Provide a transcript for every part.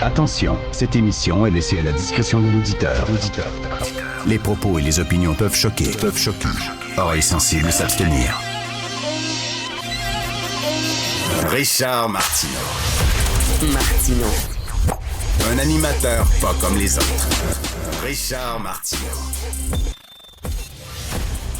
Attention, cette émission est laissée à la discrétion de l'auditeur. Les propos et les opinions peuvent choquer. Oreilles sensibles s'abstenir. Richard Martineau. Un animateur pas comme les autres. Richard Martineau.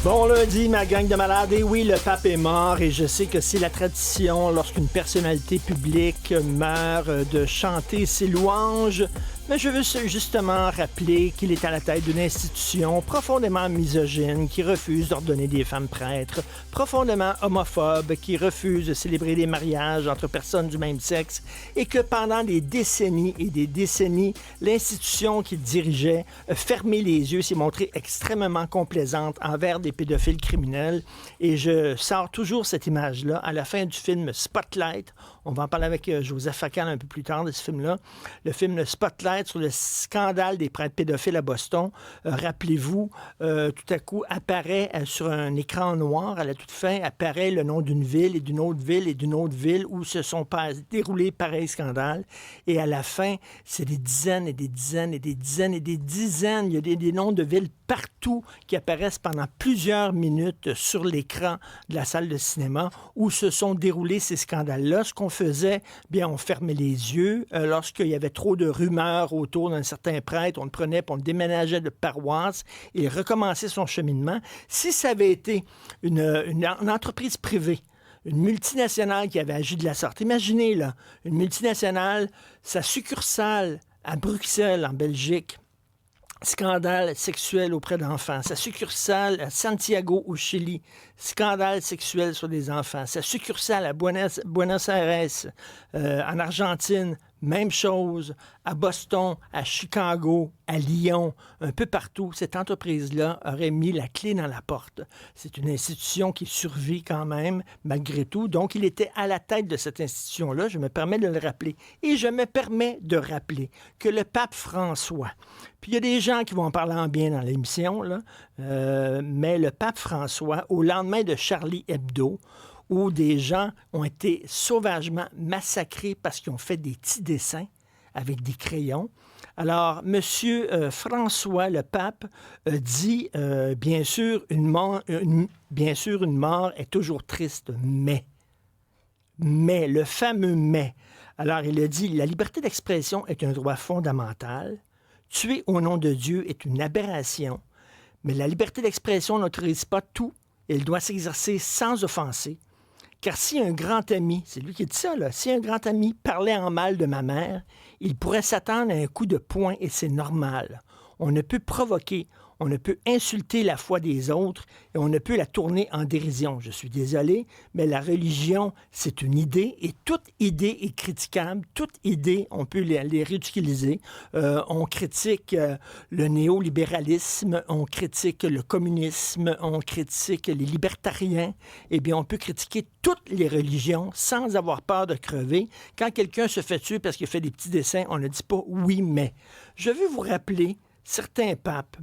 Bon lundi, ma gang de malades. Et oui, le pape est mort et je sais que c'est la tradition lorsqu'une personnalité publique meurt de chanter ses louanges. Mais je veux justement rappeler qu'il est à la tête d'une institution profondément misogyne qui refuse d'ordonner des femmes prêtres, profondément homophobe qui refuse de célébrer des mariages entre personnes du même sexe et que pendant des décennies et des décennies, l'institution qu'il dirigeait a fermé les yeux, s'est montrée extrêmement complaisante envers des pédophiles criminels. Et je sors toujours cette image-là à la fin du film Spotlight. On va en parler avec Joseph Facal un peu plus tard de ce film-là. Le film Spotlight sur le scandale des prêtres pédophiles à Boston. Rappelez-vous, tout à coup apparaît sur un écran noir, à la toute fin, apparaît le nom d'une ville et d'une autre ville et d'une autre ville où se sont déroulés pareils scandales. Et à la fin, c'est des dizaines et des dizaines et des dizaines et des dizaines. Il y a des noms de villes partout qui apparaissent pendant plusieurs minutes sur l'écran de la salle de cinéma où se sont déroulés ces scandales-là. Ce qu'on faisait, bien, on fermait les yeux. Lorsqu'il y avait trop de rumeurs autour d'un certain prêtre, on le prenait et on le déménageait de paroisse et recommençait son cheminement. Si ça avait été une entreprise privée, une multinationale qui avait agi de la sorte, imaginez, là, une multinationale, sa succursale à Bruxelles, en Belgique, scandale sexuel auprès d'enfants. Sa succursale à Santiago, au Chili, scandale sexuel sur des enfants. Sa succursale à Buenos Aires, en Argentine, même chose. À Boston, à Chicago, à Lyon, un peu partout, cette entreprise-là aurait mis la clé dans la porte. C'est une institution qui survit quand même, malgré tout. Donc, il était à la tête de cette institution-là. Je me permets de le rappeler. Et je me permets de rappeler que le pape François, puis il y a des gens qui vont en parler en bien dans l'émission, là, mais le pape François, au lendemain de Charlie Hebdo, où des gens ont été sauvagement massacrés parce qu'ils ont fait des petits dessins avec des crayons. Alors, Monsieur François, le pape, dit, bien sûr, une mort est toujours triste, mais, le fameux mais. Alors, il a dit, la liberté d'expression est un droit fondamental. Tuer au nom de Dieu est une aberration, mais la liberté d'expression n'autorise pas tout. Elle doit s'exercer sans offenser. Car si un grand ami, c'est lui qui dit ça, là, si un grand ami parlait en mal de ma mère, il pourrait s'attendre à un coup de poing et c'est normal. On ne peut provoquer, on ne peut insulter la foi des autres et on ne peut la tourner en dérision. Je suis désolé, mais la religion, c'est une idée et toute idée est critiquable. Toute idée, on peut les réutiliser. On critique le néolibéralisme, on critique le communisme, on critique les libertariens. Eh bien, on peut critiquer toutes les religions sans avoir peur de crever. Quand quelqu'un se fait tuer parce qu'il fait des petits dessins, on ne dit pas « oui, mais ». Je veux vous rappeler certains papes.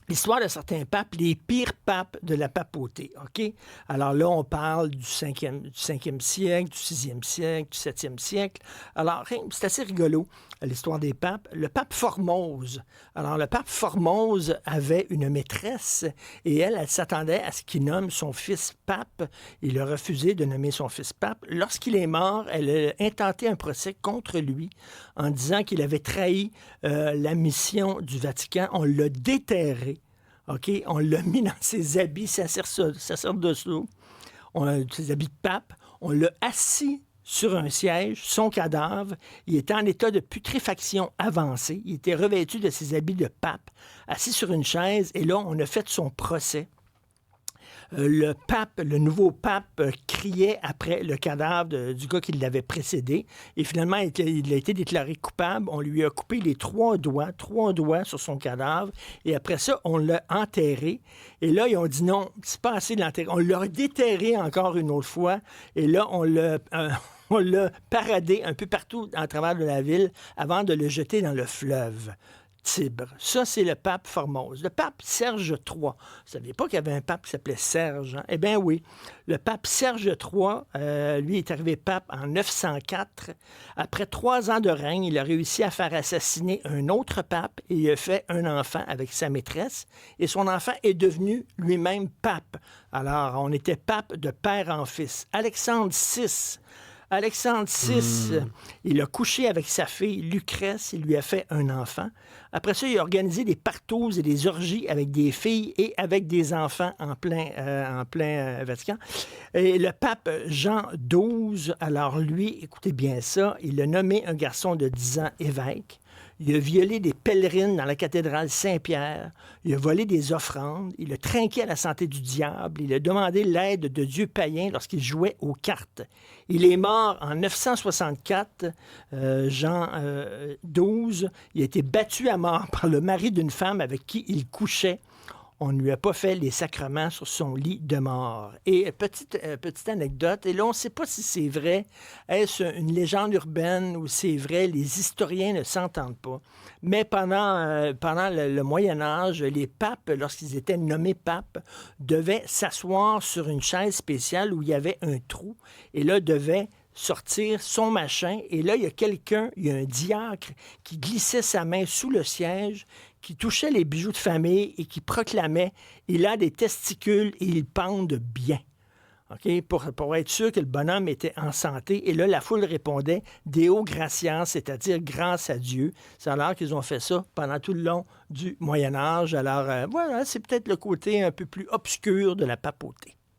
L'histoire de certains papes, les pires papes de la papauté, OK? Alors là, on parle du 5e siècle, du 6e siècle, du 7e siècle. Alors, c'est assez rigolo, l'histoire des papes. Le pape Formose. Alors, le pape Formose avait une maîtresse et elle s'attendait à ce qu'il nomme son fils pape. Il a refusé de nommer son fils pape. Lorsqu'il est mort, elle a intenté un procès contre lui en disant qu'il avait trahi la mission du Vatican. On l'a déterré. OK, on l'a mis dans ses habits sacerdotaux, ses habits de pape. On l'a assis sur un siège, son cadavre. Il était en état de putréfaction avancée. Il était revêtu de ses habits de pape, assis sur une chaise. Et là, on a fait son procès. Le nouveau pape criait après le cadavre du gars qui l'avait précédé. Et finalement, il a été déclaré coupable. On lui a coupé les trois doigts sur son cadavre. Et après ça, on l'a enterré. Et là, ils ont dit non, c'est pas assez de l'enterrer. On l'a déterré encore une autre fois. Et là, on l'a paradé un peu partout à travers de la ville avant de le jeter dans le fleuve. Tibre. Ça, c'est le pape Formose. Le pape Serge III. Vous ne saviez pas qu'il y avait un pape qui s'appelait Serge, hein? Eh bien oui. Le pape Serge III, lui, est arrivé pape en 904. Après 3 ans de règne, il a réussi à faire assassiner un autre pape et il a fait un enfant avec sa maîtresse. Et son enfant est devenu lui-même pape. Alors, on était pape de père en fils. Alexandre VI, il a couché avec sa fille Lucrèce, il lui a fait un enfant. Après ça, il a organisé des partous et des orgies avec des filles et avec des enfants en plein Vatican. Et le pape Jean XII, alors lui, écoutez bien ça, il a nommé un garçon de 10 ans évêque. Il a violé des pèlerines dans la cathédrale Saint-Pierre. Il a volé des offrandes. Il a trinqué à la santé du diable. Il a demandé l'aide de dieux païens lorsqu'il jouait aux cartes. Il est mort en 964, Jean XII. Il a été battu à mort par le mari d'une femme avec qui il couchait. On ne lui a pas fait les sacrements sur son lit de mort. Et petite anecdote, et là, on ne sait pas si c'est vrai, est-ce une légende urbaine ou c'est vrai, les historiens ne s'entendent pas. Mais pendant le Moyen Âge, les papes, lorsqu'ils étaient nommés papes, devaient s'asseoir sur une chaise spéciale où il y avait un trou, et là, devaient sortir son machin, et là, il y a un diacre qui glissait sa main sous le siège, qui touchait les bijoux de famille et qui proclamait « Il a des testicules et il pende bien ». Okay? Pour être sûr que le bonhomme était en santé. Et là, la foule répondait « Deo gratias », c'est-à-dire « grâce à Dieu ». C'est alors qu'ils ont fait ça pendant tout le long du Moyen Âge. Alors, voilà, c'est peut-être le côté un peu plus obscur de la papauté.